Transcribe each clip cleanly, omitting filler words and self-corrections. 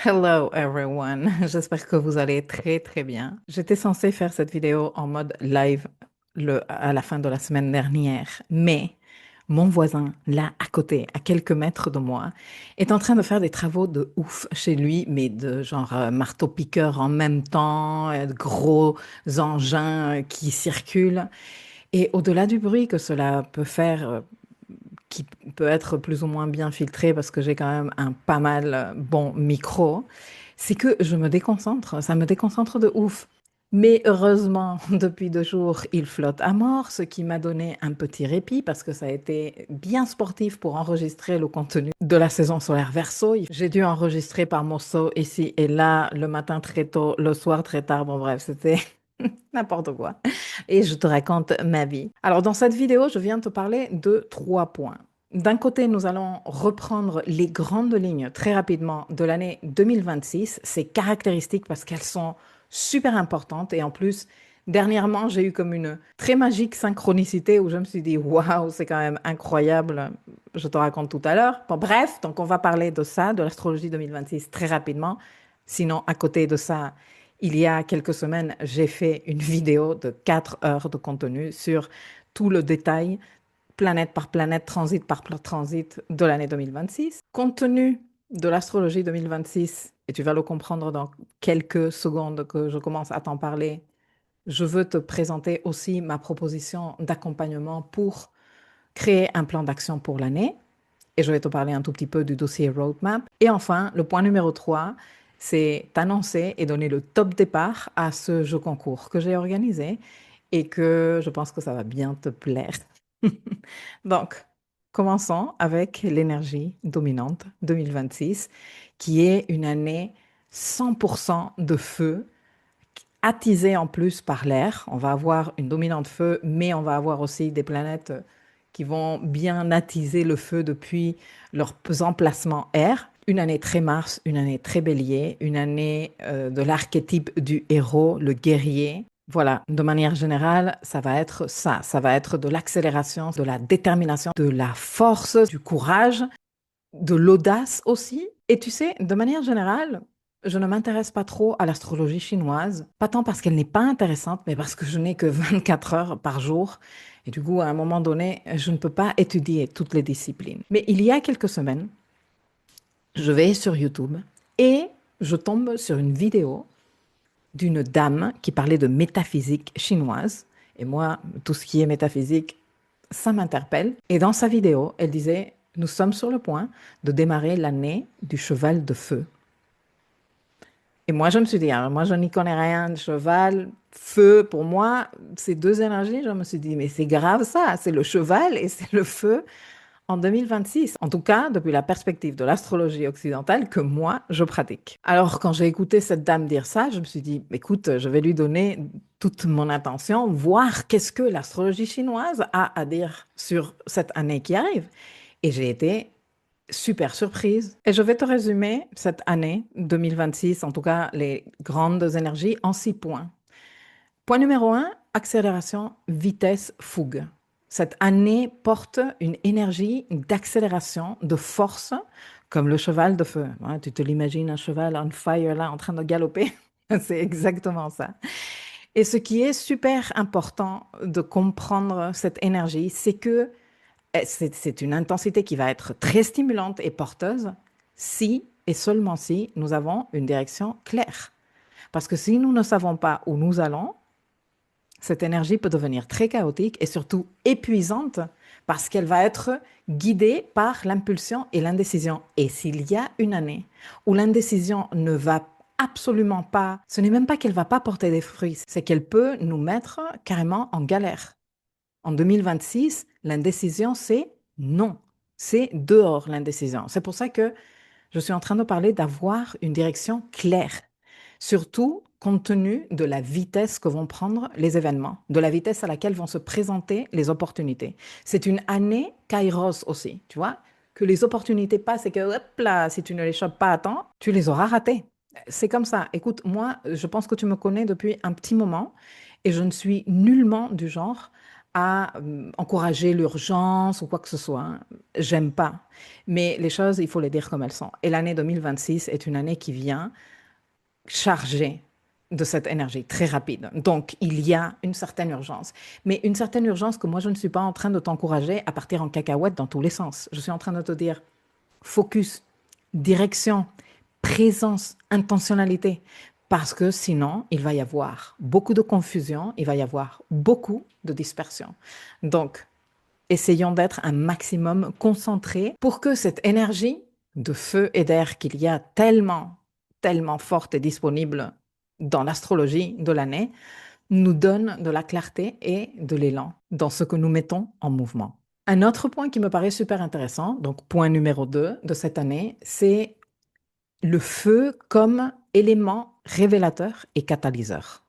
Hello everyone, j'espère que vous allez très très bien. J'étais censée faire cette vidéo en mode live à la fin de la semaine dernière, mais mon voisin, là à côté, à quelques mètres de moi, est en train de faire des travaux de ouf chez lui, mais de genre marteau-piqueur en même temps, de gros engins qui circulent. Et au-delà du bruit que cela peut faire, qui peut être plus ou moins bien filtré parce que j'ai quand même un pas mal bon micro, c'est que je me déconcentre, ça me déconcentre de ouf. Mais heureusement, depuis 2 jours, il flotte à mort, ce qui m'a donné un petit répit parce que ça a été bien sportif pour enregistrer le contenu de la saison solaire Verseau. J'ai dû enregistrer par morceaux ici et là, le matin très tôt, le soir très tard. Bon, bref, c'était n'importe quoi. Et je te raconte ma vie. Alors, dans cette vidéo, je viens te parler de 3 points. D'un côté, nous allons reprendre les grandes lignes très rapidement de l'année 2026, ces caractéristiques parce qu'elles sont super importantes et en plus, dernièrement, j'ai eu comme une très magique synchronicité où je me suis dit, waouh, c'est quand même incroyable. Je te raconte tout à l'heure. Bon, bref, donc on va parler de ça, de l'astrologie 2026 très rapidement. Sinon, à côté de ça, il y a quelques semaines, j'ai fait une vidéo de 4 heures de contenu sur tout le détail, planète par planète, transit par transit de l'année 2026. Compte tenu de l'astrologie 2026, et tu vas le comprendre dans quelques secondes que je commence à t'en parler, je veux te présenter aussi ma proposition d'accompagnement pour créer un plan d'action pour l'année. Et je vais te parler un tout petit peu du dossier roadmap. Et enfin, le point numéro 3, c'est t'annoncer et donner le top départ à ce jeu concours que j'ai organisé et que je pense que ça va bien te plaire. Donc, commençons avec l'énergie dominante 2026, qui est une année 100% de feu, attisée en plus par l'air. On va avoir une dominante feu, mais on va avoir aussi des planètes qui vont bien attiser le feu depuis leur emplacement air. Une année très Mars, une année très Bélier, une année de l'archétype du héros, le guerrier. Voilà, de manière générale, ça va être ça. Ça va être de l'accélération, de la détermination, de la force, du courage, de l'audace aussi. Et tu sais, de manière générale, je ne m'intéresse pas trop à l'astrologie chinoise, pas tant parce qu'elle n'est pas intéressante, mais parce que je n'ai que 24 heures par jour. Et du coup, à un moment donné, je ne peux pas étudier toutes les disciplines. Mais il y a quelques semaines, je vais sur YouTube et je tombe sur une vidéo d'une dame qui parlait de métaphysique chinoise. Et moi, tout ce qui est métaphysique, ça m'interpelle. Et dans sa vidéo, elle disait, nous sommes sur le point de démarrer l'année du cheval de feu. Et moi, je me suis dit, alors, moi, je n'y connais rien, cheval, feu, pour moi, ces deux énergies, je me suis dit, mais c'est grave ça, c'est le cheval et c'est le feu en 2026. En tout cas, depuis la perspective de l'astrologie occidentale que moi, je pratique. Alors, quand j'ai écouté cette dame dire ça, je me suis dit, écoute, je vais lui donner toute mon attention, voir qu'est-ce que l'astrologie chinoise a à dire sur cette année qui arrive. Et j'ai été super surprise. Et je vais te résumer cette année 2026, en tout cas les grandes énergies, en 6 points. Point numéro 1, accélération, vitesse, fougue. Cette année porte une énergie d'accélération, de force, comme le cheval de feu. Ouais, tu te l'imagines, un cheval on fire là, en train de galoper. C'est exactement ça. Et ce qui est super important de comprendre cette énergie, c'est que c'est une intensité qui va être très stimulante et porteuse si et seulement si nous avons une direction claire. Parce que si nous ne savons pas où nous allons, cette énergie peut devenir très chaotique et surtout épuisante parce qu'elle va être guidée par l'impulsion et l'indécision. Et s'il y a une année où l'indécision ne va absolument pas, ce n'est même pas qu'elle va pas porter des fruits, c'est qu'elle peut nous mettre carrément en galère. En 2026, l'indécision, c'est non. C'est dehors l'indécision. C'est pour ça que je suis en train de parler d'avoir une direction claire, surtout compte tenu de la vitesse que vont prendre les événements, de la vitesse à laquelle vont se présenter les opportunités. C'est une année Kairos aussi, tu vois, que les opportunités passent et que, hop là, si tu ne les chopes pas à temps, tu les auras ratées. C'est comme ça. Écoute, moi, je pense que tu me connais depuis un petit moment et je ne suis nullement du genre à encourager l'urgence ou quoi que ce soit, hein. J'aime pas. Mais les choses, il faut les dire comme elles sont. Et l'année 2026 est une année qui vient chargée de cette énergie très rapide. Donc, il y a une certaine urgence. Mais une certaine urgence que moi, je ne suis pas en train de t'encourager à partir en cacahuète dans tous les sens. Je suis en train de te dire focus, direction, présence, intentionnalité. Parce que sinon, il va y avoir beaucoup de confusion, il va y avoir beaucoup de dispersion. Donc, essayons d'être un maximum concentrés pour que cette énergie de feu et d'air qu'il y a tellement, tellement forte et disponible dans l'astrologie de l'année nous donne de la clarté et de l'élan dans ce que nous mettons en mouvement. Un autre point qui me paraît super intéressant, donc point numéro 2 de cette année, c'est le feu comme élément révélateur et catalyseur.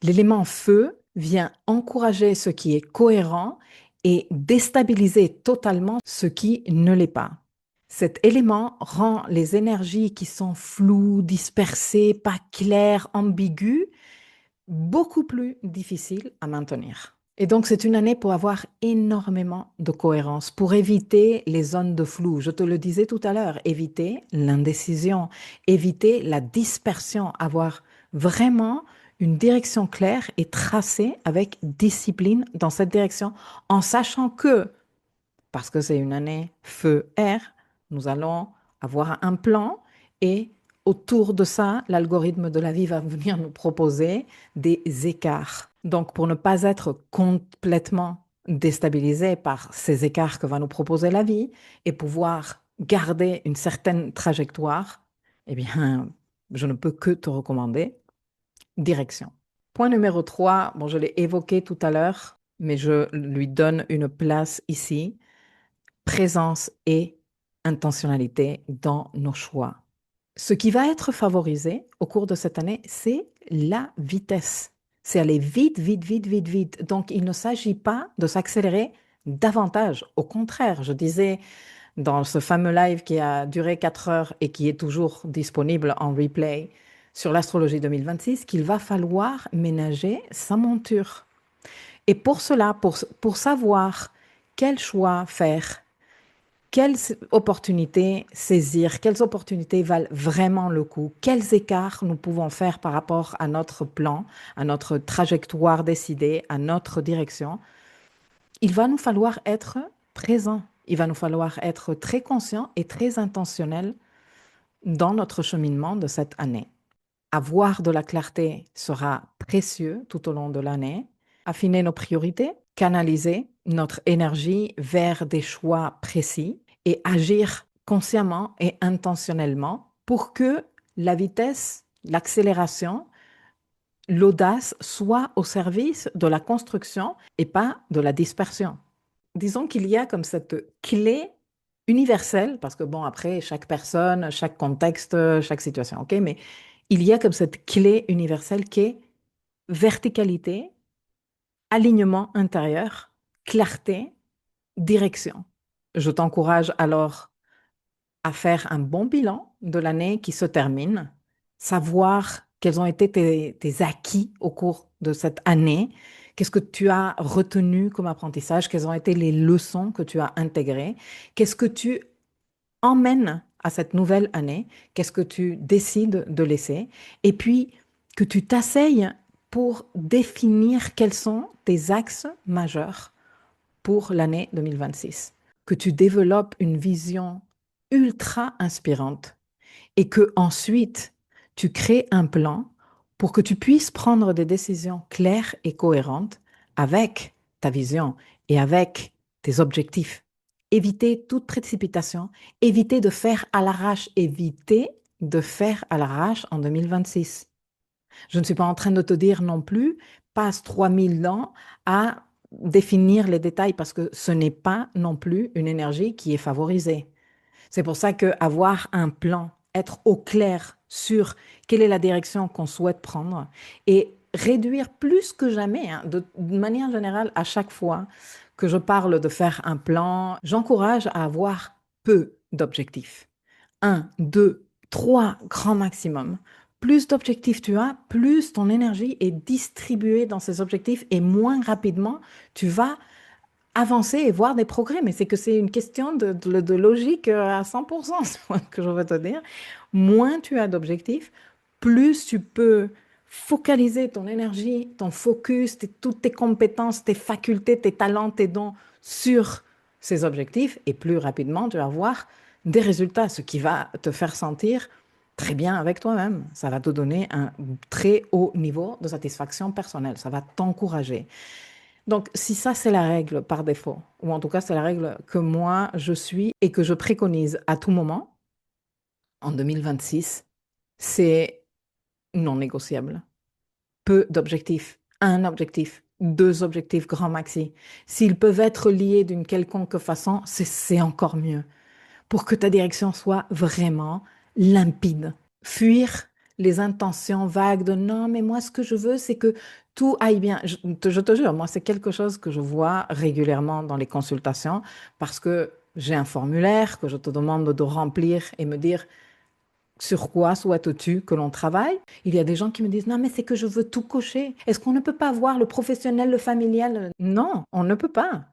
L'élément feu vient encourager ce qui est cohérent et déstabiliser totalement ce qui ne l'est pas. Cet élément rend les énergies qui sont floues, dispersées, pas claires, ambiguës, beaucoup plus difficiles à maintenir. Et donc, c'est une année pour avoir énormément de cohérence, pour éviter les zones de flou. Je te le disais tout à l'heure, éviter l'indécision, éviter la dispersion, avoir vraiment une direction claire et tracée avec discipline dans cette direction, en sachant que, parce que c'est une année feu-air, nous allons avoir un plan et autour de ça, l'algorithme de la vie va venir nous proposer des écarts. Donc, pour ne pas être complètement déstabilisé par ces écarts que va nous proposer la vie et pouvoir garder une certaine trajectoire, eh bien, je ne peux que te recommander direction. Point numéro 3, bon, je l'ai évoqué tout à l'heure, mais je lui donne une place ici, présence et intentionnalité dans nos choix. Ce qui va être favorisé au cours de cette année, c'est la vitesse. C'est aller vite, vite, vite, vite, vite. Donc, il ne s'agit pas de s'accélérer davantage. Au contraire, je disais dans ce fameux live qui a duré 4 heures et qui est toujours disponible en replay sur l'astrologie 2026, qu'il va falloir ménager sa monture. Et pour cela, pour savoir quel choix faire, quelles opportunités saisir, quelles opportunités valent vraiment le coup, quels écarts nous pouvons faire par rapport à notre plan, à notre trajectoire décidée, à notre direction, il va nous falloir être présent. Il va nous falloir être très conscient et très intentionnel dans notre cheminement de cette année. Avoir de la clarté sera précieux tout au long de l'année. Affiner nos priorités, canaliser notre énergie vers des choix précis et agir consciemment et intentionnellement pour que la vitesse, l'accélération, l'audace soient au service de la construction et pas de la dispersion. Disons qu'il y a comme cette clé universelle, parce que bon, après, chaque personne, chaque contexte, chaque situation, ok, mais il y a comme cette clé universelle qui est verticalité, alignement intérieur, clarté, direction. Je t'encourage alors à faire un bon bilan de l'année qui se termine, savoir quels ont été tes acquis au cours de cette année, qu'est-ce que tu as retenu comme apprentissage, quelles ont été les leçons que tu as intégrées, qu'est-ce que tu emmènes à cette nouvelle année, qu'est-ce que tu décides de laisser, et puis que tu t'asseyes pour définir quels sont tes axes majeurs pour l'année 2026, que tu développes une vision ultra inspirante et que ensuite tu crées un plan pour que tu puisses prendre des décisions claires et cohérentes avec ta vision et avec tes objectifs. Éviter toute précipitation, éviter de faire à l'arrache, éviter de faire à l'arrache en 2026. Je ne suis pas en train de te dire non plus, passe 3000 ans à définir les détails parce que ce n'est pas non plus une énergie qui est favorisée. C'est pour ça qu'avoir un plan, être au clair sur quelle est la direction qu'on souhaite prendre et réduire plus que jamais, hein, de manière générale, à chaque fois que je parle de faire un plan, j'encourage à avoir peu d'objectifs. Un, deux, trois grand maximum Plus d'objectifs tu as, plus ton énergie est distribuée dans ces objectifs et moins rapidement tu vas avancer et voir des progrès. Mais c'est que c'est une question de logique à 100%, c'est ce que je veux te dire. Moins tu as d'objectifs, plus tu peux focaliser ton énergie, ton focus, toutes tes compétences, tes facultés, tes talents, tes dons sur ces objectifs et plus rapidement tu vas voir des résultats, ce qui va te faire sentir très bien avec toi-même. Ça va te donner un très haut niveau de satisfaction personnelle. Ça va t'encourager. Donc, si ça, c'est la règle par défaut, ou en tout cas, c'est la règle que moi, je suis et que je préconise à tout moment, en 2026, c'est non négociable. Peu d'objectifs, un objectif, deux objectifs grand maxi. S'ils peuvent être liés d'une quelconque façon, c'est encore mieux pour que ta direction soit vraiment limpide. Fuir les intentions vagues de non, mais moi, ce que je veux, c'est que tout aille bien. Je te jure, moi, c'est quelque chose que je vois régulièrement dans les consultations parce que j'ai un formulaire que je te demande de remplir et me dire sur quoi souhaites-tu que l'on travaille? Il y a des gens qui me disent, non, mais c'est que je veux tout cocher. Est-ce qu'on ne peut pas voir le professionnel, le familial? Non, on ne peut pas.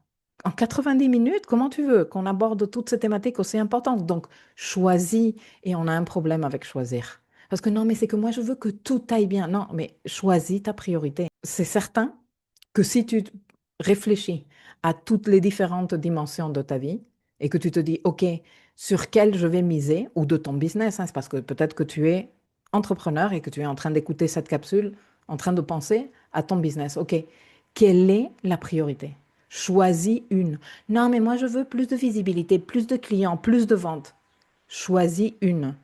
En 90 minutes, comment tu veux qu'on aborde toutes ces thématiques aussi importantes? Donc, choisis, et on a un problème avec choisir. Parce que non, mais c'est que moi, je veux que tout aille bien. Non, mais choisis ta priorité. C'est certain que si tu réfléchis à toutes les différentes dimensions de ta vie et que tu te dis, OK, sur quel je vais miser, ou de ton business, hein, c'est parce que peut-être que tu es entrepreneur et que tu es en train d'écouter cette capsule, en train de penser à ton business. OK, quelle est la priorité? Choisis une. Non, mais moi, je veux plus de visibilité, plus de clients, plus de ventes. Choisis une.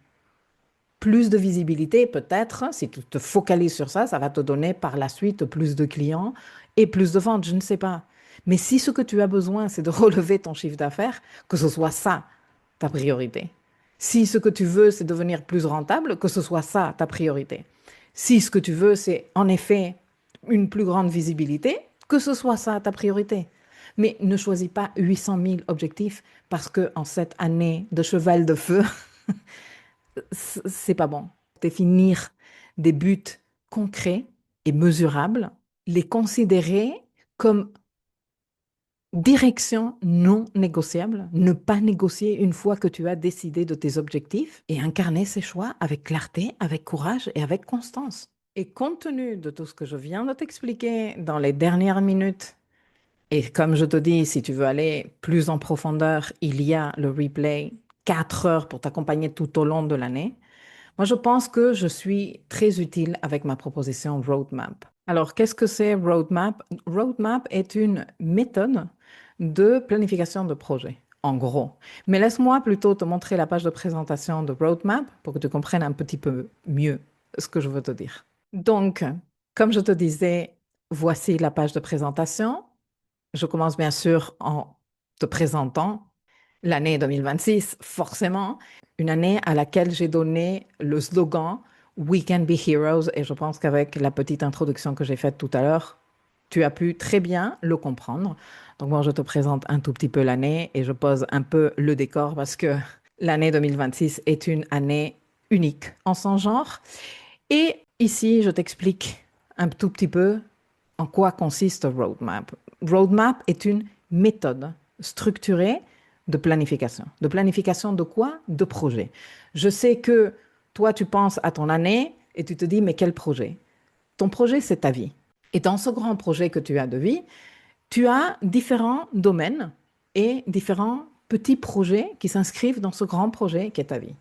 Plus de visibilité, peut-être, si tu te focalises sur ça, ça va te donner par la suite plus de clients et plus de ventes, je ne sais pas. Mais si ce que tu as besoin, c'est de relever ton chiffre d'affaires, que ce soit ça ta priorité. Si ce que tu veux, c'est devenir plus rentable, que ce soit ça ta priorité. Si ce que tu veux, c'est en effet une plus grande visibilité, que ce soit ça ta priorité. Mais ne choisis pas 800 000 objectifs parce que en cette année de cheval de feu, c'est pas bon. Définir des buts concrets et mesurables, les considérer comme direction non négociable, ne pas négocier une fois que tu as décidé de tes objectifs et incarner ces choix avec clarté, avec courage et avec constance. Et compte tenu de tout ce que je viens de t'expliquer dans les dernières minutes, et comme je te dis, si tu veux aller plus en profondeur, il y a le replay 4 heures pour t'accompagner tout au long de l'année. Moi, je pense que je suis très utile avec ma proposition Roadmap. Alors, qu'est-ce que c'est Roadmap? Roadmap est une méthode de planification de projet, en gros. Mais laisse-moi plutôt te montrer la page de présentation de Roadmap pour que tu comprennes un petit peu mieux ce que je veux te dire. Donc, comme je te disais, voici la page de présentation. Je commence bien sûr en te présentant l'année 2026, forcément, une année à laquelle j'ai donné le slogan We can be heroes. Et je pense qu'avec la petite introduction que j'ai faite tout à l'heure, tu as pu très bien le comprendre. Donc moi, je te présente un tout petit peu l'année et je pose un peu le décor parce que l'année 2026 est une année unique en son genre. Et ici, je t'explique un tout petit peu en quoi consiste Roadmap. Roadmap est une méthode structurée de planification. De planification de quoi? De projet. Je sais que toi, tu penses à ton année et tu te dis, mais quel projet? Ton projet, c'est ta vie. Et dans ce grand projet que tu as de vie, tu as différents domaines et différents petits projets qui s'inscrivent dans ce grand projet qui est ta vie.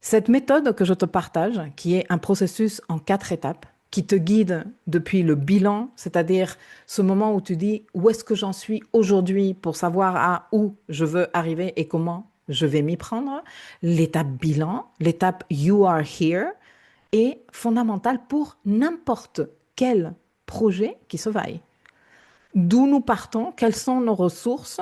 Cette méthode que je te partage, qui est un processus en 4 étapes, qui te guide depuis le bilan, c'est-à-dire ce moment où tu dis où est-ce que j'en suis aujourd'hui pour savoir à où je veux arriver et comment je vais m'y prendre. L'étape bilan, l'étape You are here est fondamentale pour n'importe quel projet qui se vaille. D'où nous partons, quelles sont nos ressources,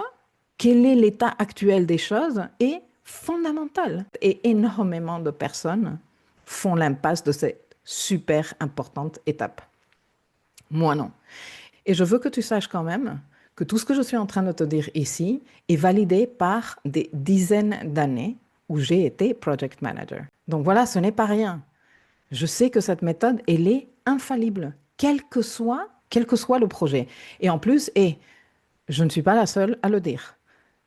quel est l'état actuel des choses est fondamental. Et énormément de personnes font l'impasse de cette super importante étape. Moi non. Et je veux que tu saches quand même que tout ce que je suis en train de te dire ici est validé par des dizaines d'années où j'ai été project manager. Donc voilà, ce n'est pas rien. Je sais que cette méthode, elle est infaillible, quel que soit le projet. Et en plus, et je ne suis pas la seule à le dire.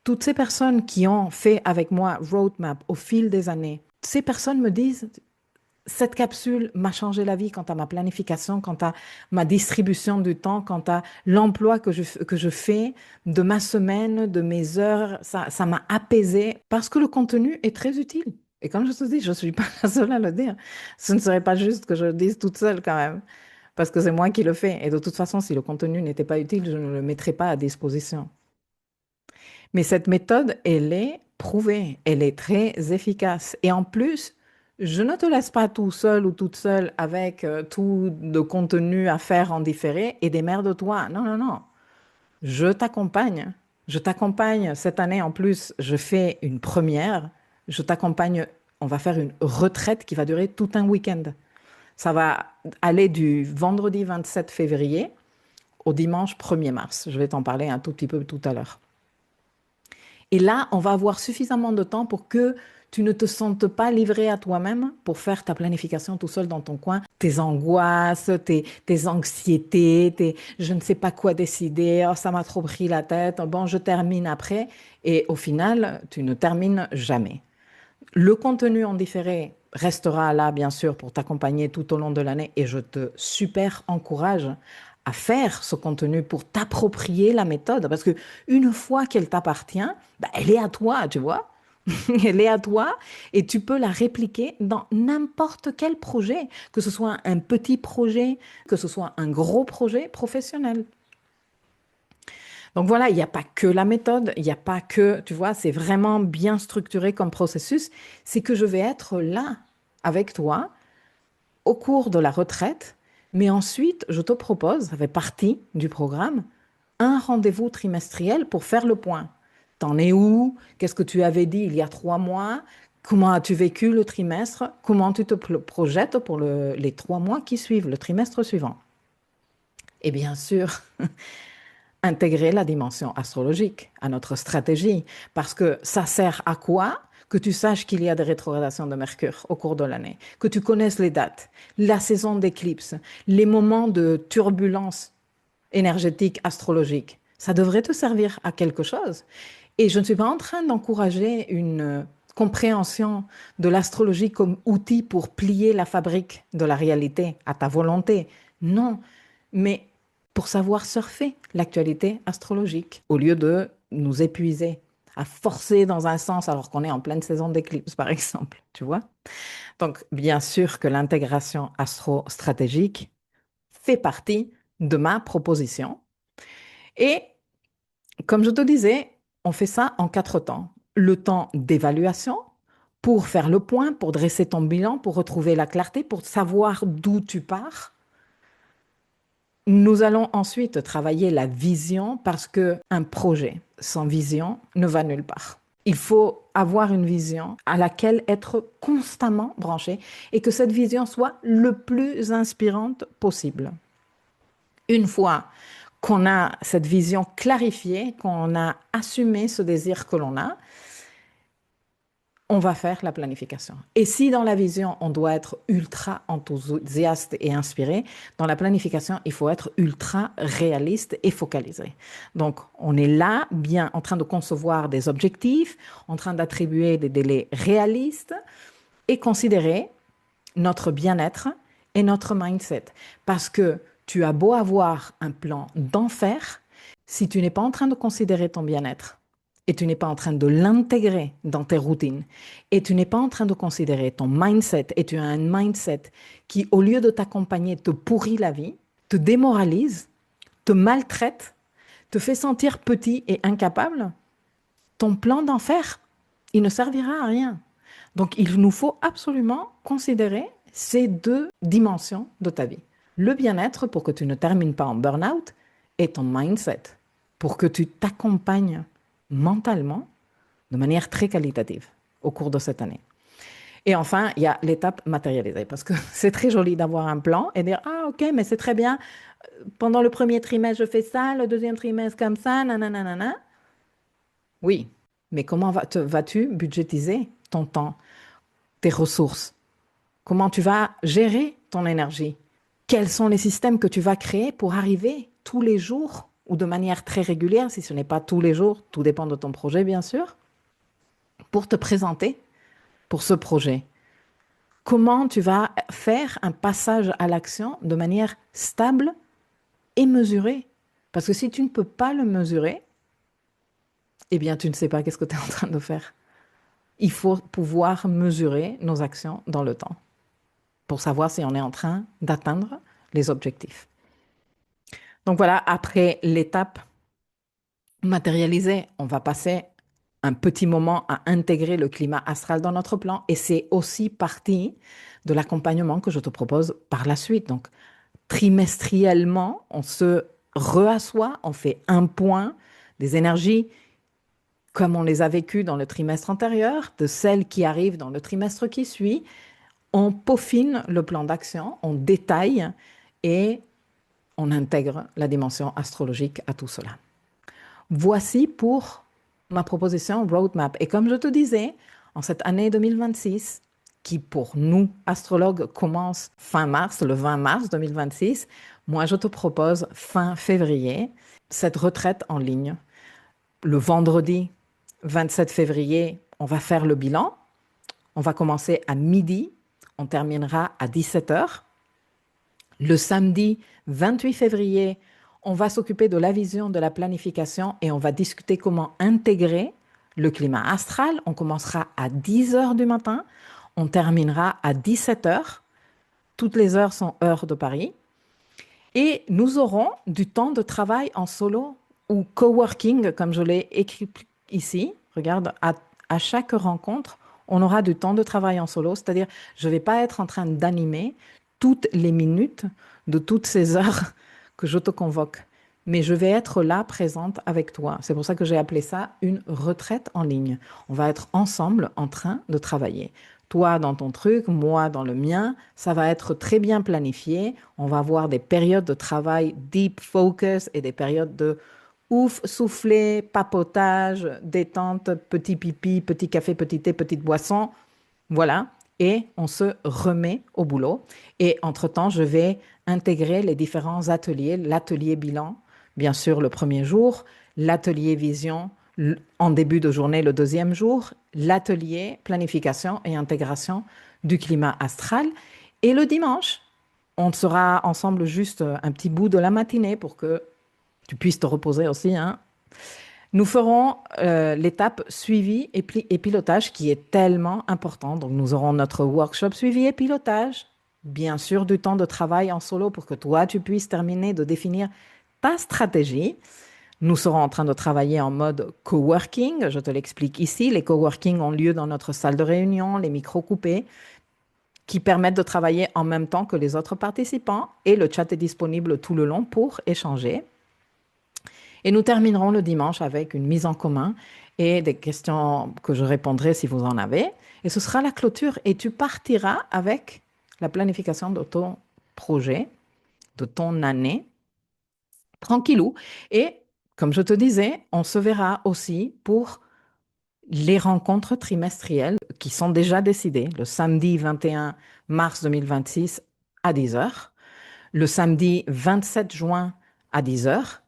Toutes ces personnes qui ont fait avec moi Roadmap au fil des années, ces personnes me disent, cette capsule m'a changé la vie quant à ma planification, quant à ma distribution du temps, quant à l'emploi que je fais de ma semaine, de mes heures. Ça m'a apaisé parce que le contenu est très utile. Et comme je te dis, je ne suis pas la seule à le dire. Ce ne serait pas juste que je le dise toute seule quand même, parce que c'est moi qui le fais. Et de toute façon, si le contenu n'était pas utile, je ne le mettrais pas à disposition. Mais cette méthode, elle est prouvée, elle est très efficace. Et en plus, je ne te laisse pas tout seul ou toute seule avec tout de contenu à faire en différé et démerde-toi. Non, non, non. Je t'accompagne. Je t'accompagne. Cette année, en plus, je fais une première. Je t'accompagne. On va faire une retraite qui va durer tout un week-end. Ça va aller du vendredi 27 février au dimanche 1er mars. Je vais t'en parler un tout petit peu tout à l'heure. Et là, on va avoir suffisamment de temps pour que tu ne te sentes pas livré à toi-même pour faire ta planification tout seul dans ton coin. Tes angoisses, tes anxiétés, je ne sais pas quoi décider, oh, ça m'a trop pris la tête, bon, je termine après. Et au final, tu ne termines jamais. Le contenu en différé restera là, bien sûr, pour t'accompagner tout au long de l'année et je te super encourage à faire ce contenu pour t'approprier la méthode parce que une fois qu'elle t'appartient, bah, elle est à toi, tu vois. Elle est à toi et tu peux la répliquer dans n'importe quel projet, que ce soit un petit projet, que ce soit un gros projet professionnel. Donc voilà, il n'y a pas que la méthode, il n'y a pas que, tu vois, c'est vraiment bien structuré comme processus. C'est que je vais être là avec toi au cours de la retraite, mais ensuite, je te propose, ça fait partie du programme, un rendez-vous trimestriel pour faire le point. T'en es où? Qu'est-ce que tu avais dit il y a 3 mois? Comment as-tu vécu le trimestre? Comment tu te projettes pour les 3 mois qui suivent, le trimestre suivant? Et bien sûr, intégrer la dimension astrologique à notre stratégie, parce que ça sert à quoi? Que tu saches qu'il y a des rétrogradations de Mercure au cours de l'année, que tu connaisses les dates, la saison d'éclipse, les moments de turbulence énergétique, astrologique. Ça devrait te servir à quelque chose. Et je ne suis pas en train d'encourager une compréhension de l'astrologie comme outil pour plier la fabrique de la réalité à ta volonté. Non, mais pour savoir surfer l'actualité astrologique, au lieu de nous épuiser, à forcer dans un sens alors qu'on est en pleine saison d'éclipse, par exemple, tu vois. Donc, bien sûr que l'intégration astro-stratégique fait partie de ma proposition. Et comme je te disais, on fait ça en 4 temps. Le temps d'évaluation, pour faire le point, pour dresser ton bilan, pour retrouver la clarté, pour savoir d'où tu pars. Nous allons ensuite travailler la vision parce qu'un projet sans vision ne va nulle part. Il faut avoir une vision à laquelle être constamment branché et que cette vision soit le plus inspirante possible. Une fois qu'on a cette vision clarifiée, qu'on a assumé ce désir que l'on a, on va faire la planification. Et si dans la vision, on doit être ultra enthousiaste et inspiré, dans la planification, il faut être ultra réaliste et focalisé. Donc, on est là, bien en train de concevoir des objectifs, en train d'attribuer des délais réalistes et considérer notre bien-être et notre mindset. Parce que tu as beau avoir un plan d'enfer, si tu n'es pas en train de considérer ton bien-être, et tu n'es pas en train de l'intégrer dans tes routines, et tu n'es pas en train de considérer ton mindset, et tu as un mindset qui, au lieu de t'accompagner, te pourrit la vie, te démoralise, te maltraite, te fait sentir petit et incapable, ton plan d'enfer, il ne servira à rien. Donc, il nous faut absolument considérer ces deux dimensions de ta vie. Le bien-être pour que tu ne termines pas en burn-out et ton mindset pour que tu t'accompagnes mentalement de manière très qualitative au cours de cette année. Et enfin, il y a l'étape matérialisée parce que c'est très joli d'avoir un plan et dire ah ok mais c'est très bien pendant le premier trimestre je fais ça, le deuxième trimestre comme ça, nanana. Oui, mais comment vas-tu budgétiser ton temps, tes ressources? Comment tu vas gérer ton énergie? Quels sont les systèmes que tu vas créer pour arriver tous les jours ou de manière très régulière, si ce n'est pas tous les jours, tout dépend de ton projet bien sûr, pour te présenter pour ce projet? Comment tu vas faire un passage à l'action de manière stable et mesurée? Parce que si tu ne peux pas le mesurer, eh bien tu ne sais pas qu'est-ce que tu es en train de faire. Il faut pouvoir mesurer nos actions dans le temps pour savoir si on est en train d'atteindre les objectifs. Donc voilà, après l'étape matérialisée, on va passer un petit moment à intégrer le climat astral dans notre plan et c'est aussi partie de l'accompagnement que je te propose par la suite. Donc trimestriellement, on se reassoit, on fait un point des énergies comme on les a vécues dans le trimestre antérieur, de celles qui arrivent dans le trimestre qui suit. On peaufine le plan d'action, on détaille et on intègre la dimension astrologique à tout cela. Voici pour ma proposition roadmap. Et comme je te disais, en cette année 2026, qui pour nous, astrologues, commence fin mars, le 20 mars 2026, moi je te propose fin février, cette retraite en ligne. Le vendredi 27 février, on va faire le bilan. On va commencer à midi, on terminera à 17 heures. Le samedi 28 février, on va s'occuper de la vision, de la planification et on va discuter comment intégrer le climat astral. On commencera à 10 heures du matin, on terminera à 17 heures. Toutes les heures sont heures de Paris. Et nous aurons du temps de travail en solo ou coworking, comme je l'ai écrit ici. Regarde, à chaque rencontre, on aura du temps de travail en solo, c'est-à-dire je ne vais pas être en train d'animer toutes les minutes de toutes ces heures que je te convoque, mais je vais être là présente avec toi. C'est pour ça que j'ai appelé ça une retraite en ligne. On va être ensemble en train de travailler. Toi dans ton truc, moi dans le mien, ça va être très bien planifié. On va avoir des périodes de travail deep focus et des périodes de ouf, souffler, papotage, détente, petit pipi, petit café, petit thé, petite boisson. Voilà. Et on se remet au boulot. Et entre-temps, je vais intégrer les différents ateliers. L'atelier bilan, bien sûr, le premier jour. L'atelier vision, en début de journée, le deuxième jour. L'atelier planification et intégration du climat astral. Et le dimanche, on sera ensemble juste un petit bout de la matinée pour que tu puisses te reposer aussi, hein. Nous ferons l'étape suivi et pilotage qui est tellement important. Donc, nous aurons notre workshop suivi et pilotage. Bien sûr, du temps de travail en solo pour que toi, tu puisses terminer de définir ta stratégie. Nous serons en train de travailler en mode coworking. Je te l'explique ici. Les coworking ont lieu dans notre salle de réunion, les micros coupés, qui permettent de travailler en même temps que les autres participants. Et le chat est disponible tout le long pour échanger. Et nous terminerons le dimanche avec une mise en commun et des questions que je répondrai si vous en avez. Et ce sera la clôture et tu partiras avec la planification de ton projet, de ton année, tranquillou. Et comme je te disais, on se verra aussi pour les rencontres trimestrielles qui sont déjà décidées le samedi 21 mars 2026 à 10 heures, le samedi 27 juin à 10 heures,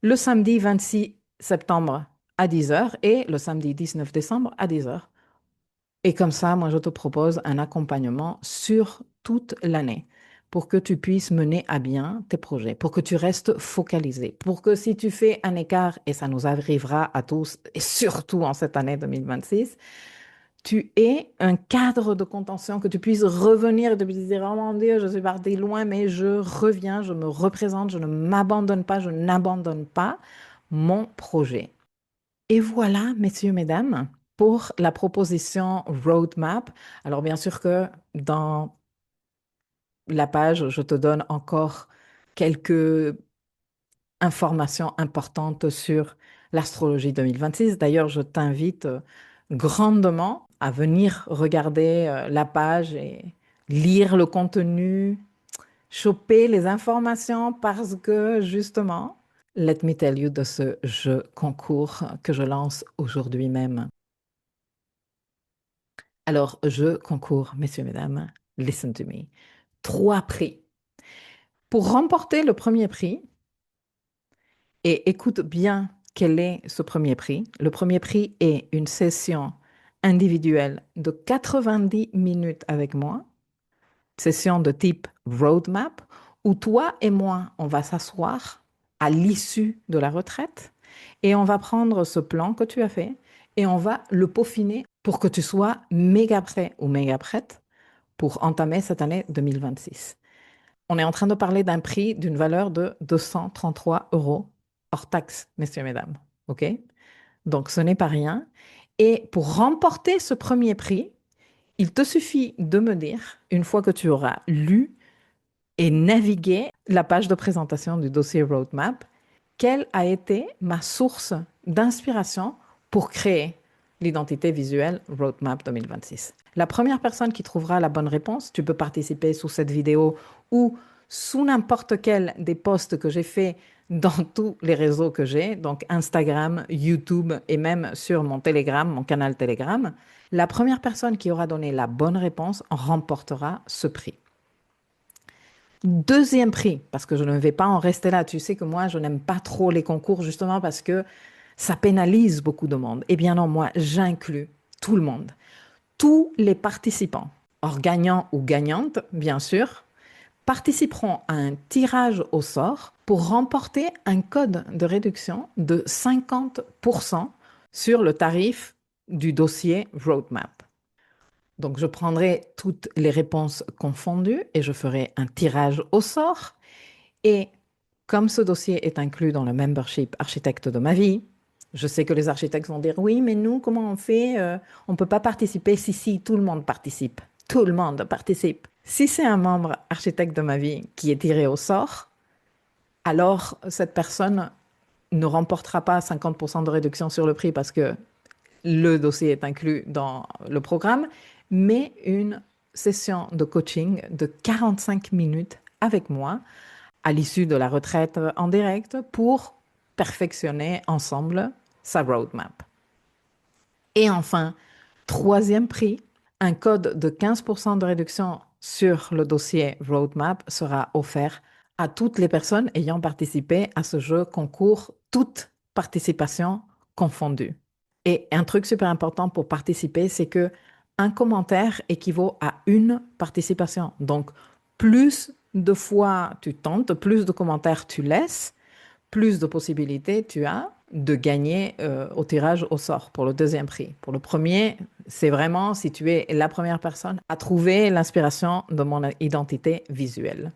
le samedi 26 septembre à 10 heures et le samedi 19 décembre à 10 heures. Et comme ça, moi, je te propose un accompagnement sur toute l'année pour que tu puisses mener à bien tes projets, pour que tu restes focalisé, pour que si tu fais un écart, et ça nous arrivera à tous, et surtout en cette année 2026, tu aies un cadre de contention, que tu puisses revenir et te dire, oh mon Dieu, je suis parti loin, mais je reviens, je me représente, je ne m'abandonne pas, je n'abandonne pas mon projet. Et voilà, messieurs, mesdames, pour la proposition roadmap. Alors, bien sûr que dans la page, je te donne encore quelques informations importantes sur l'astrologie 2026. D'ailleurs, je t'invite grandement à venir regarder la page et lire le contenu, choper les informations parce que justement, let me tell you de ce jeu concours que je lance aujourd'hui même. Alors, jeu concours, messieurs, mesdames, listen to me. 3 prix. Pour remporter le premier prix, et écoute bien quel est ce premier prix. Le premier prix est une session individuelle de 90 minutes avec moi, session de type roadmap, où toi et moi, on va s'asseoir à l'issue de la retraite et on va prendre ce plan que tu as fait et on va le peaufiner pour que tu sois méga prêt ou méga prête pour entamer cette année 2026. On est en train de parler d'un prix d'une valeur de 233 euros hors taxe, messieurs, mesdames. OK? Donc, ce n'est pas rien. Et pour remporter ce premier prix, il te suffit de me dire, une fois que tu auras lu et navigué la page de présentation du dossier Roadmap, quelle a été ma source d'inspiration pour créer l'identité visuelle Roadmap 2026. La première personne qui trouvera la bonne réponse, tu peux participer sous cette vidéo ou sous n'importe quel des posts que j'ai fait dans tous les réseaux que j'ai, donc Instagram, YouTube et même sur mon Telegram, mon canal Telegram. La première personne qui aura donné la bonne réponse remportera ce prix. Deuxième prix, parce que je ne vais pas en rester là. Tu sais que moi, je n'aime pas trop les concours justement parce que ça pénalise beaucoup de monde. Eh bien non, moi, j'inclus tout le monde. Tous les participants, hors gagnants ou gagnantes, bien sûr, participeront à un tirage au sort pour remporter un code de réduction de 50% sur le tarif du dossier Roadmap. Donc, je prendrai toutes les réponses confondues et je ferai un tirage au sort. Et comme ce dossier est inclus dans le membership architecte de ma vie, je sais que les architectes vont dire, oui, mais nous, comment on fait? On ne peut pas participer. Si, tout le monde participe. Tout le monde participe. Si c'est un membre architecte de ma vie qui est tiré au sort, alors cette personne ne remportera pas 50% de réduction sur le prix parce que le dossier est inclus dans le programme, mais une session de coaching de 45 minutes avec moi à l'issue de la retraite en direct pour perfectionner ensemble sa roadmap. Et enfin, troisième prix, un code de 15% de réduction sur le dossier roadmap sera offert à toutes les personnes ayant participé à ce jeu concours, toutes participations confondues. Et un truc super important pour participer, c'est que un commentaire équivaut à une participation. Donc, plus de fois tu tentes, plus de commentaires tu laisses, plus de possibilités tu as de gagner au tirage au sort pour le deuxième prix. Pour le premier, c'est vraiment si tu es la première personne à trouver l'inspiration de mon identité visuelle.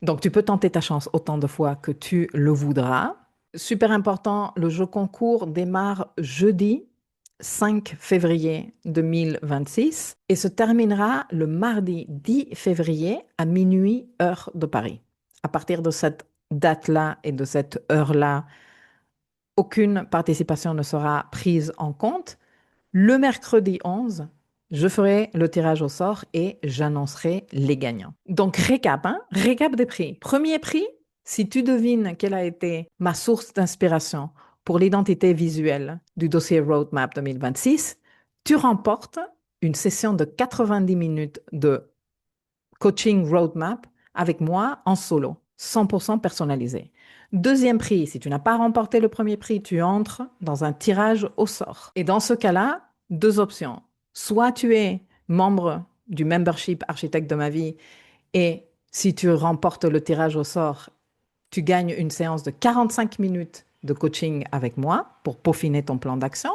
Donc, tu peux tenter ta chance autant de fois que tu le voudras. Super important, le jeu concours démarre jeudi 5 février 2026 et se terminera le mardi 10 février à minuit, heure de Paris. À partir de cette date-là et de cette heure-là, aucune participation ne sera prise en compte. Le mercredi 11, je ferai le tirage au sort et j'annoncerai les gagnants. Donc, récap des prix. Premier prix, si tu devines quelle a été ma source d'inspiration pour l'identité visuelle du dossier Roadmap 2026, tu remportes une session de 90 minutes de coaching Roadmap avec moi en solo, 100% personnalisé. Deuxième prix, si tu n'as pas remporté le premier prix, tu entres dans un tirage au sort. Et dans ce cas-là, deux options. Soit tu es membre du membership architecte de ma vie et si tu remportes le tirage au sort, tu gagnes une séance de 45 minutes de coaching avec moi pour peaufiner ton plan d'action.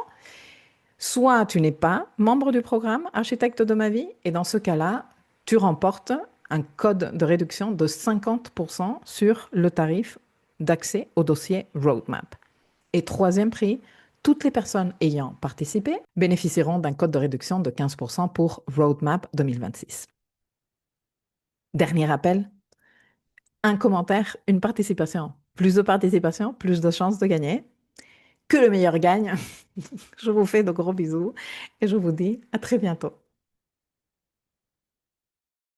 Soit tu n'es pas membre du programme architecte de ma vie et dans ce cas-là, tu remportes un code de réduction de 50% sur le tarif d'accès au dossier Roadmap. Et troisième prix, toutes les personnes ayant participé bénéficieront d'un code de réduction de 15% pour Roadmap 2026. Dernier appel, un commentaire, une participation. Plus de participation, plus de chances de gagner. Que le meilleur gagne. Je vous fais de gros bisous et je vous dis à très bientôt.